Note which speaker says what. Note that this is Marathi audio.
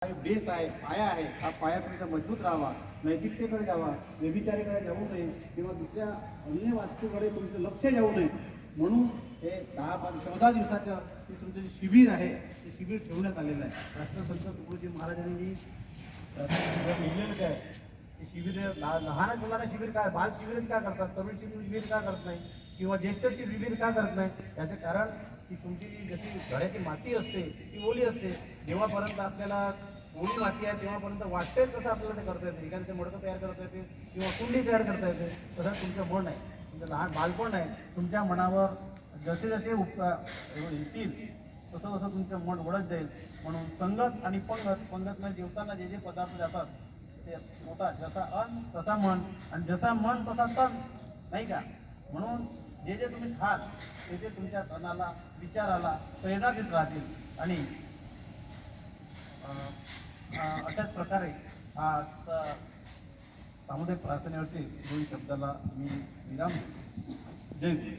Speaker 1: बेस आहे, पाया आहे. हा पाया तुमचा मजबूत राहावा, नैतिकतेकडे जावा, व्यभिचारीकडे जाऊ नये किंवा दुसऱ्या अन्य वास्तूकडे तुमचं लक्ष जाऊ नये म्हणून हे 10-14 दिवसाचं हे तुमचं जे शिबिर आहे ते शिबिर ठेवण्यात आलेलं आहे. राष्ट्रसंत तुकडोजी महाराजांनी लिहिलेलं आहे ते शिबिर. लहान मुलांना शिबिर का, बाल शिबिरच का करतात, तरुण शिबिर का करत नाही किंवा ज्येष्ठ शिबिर का करत नाही? याचं कारण की तुमची जशी घराची माती असते ती ओली असते. जेव्हापर्यंत आपल्याला ओली माती आहे तेव्हापर्यंत वाटते कसं आपल्याला ते करता येते, एखाद्याचे मडकं तयार करता येते किंवा कुंडी तयार करता येते. तसं तुमचं मन आहे, तुमचं लहान बालपण आहे. तुमच्या मनावर जसे जसे येतील तसं तसं तुमचं मन ओढत जाईल. म्हणून संगत आणि पंगतनं जेवताना जे जे पदार्थ जातात ते मोठा जसा अन्न तसा मन आणि जसा मन तसा तन, नाही का? म्हणून जे जे तुम्ही खाल ते ते तुमच्या तनाला, विचाराला प्रेरणा देत राहतील. आणि अशाच प्रकारे सामुदायिक प्रार्थनेवरती दोन शब्दाला मी विराम देतो. जय गुरु.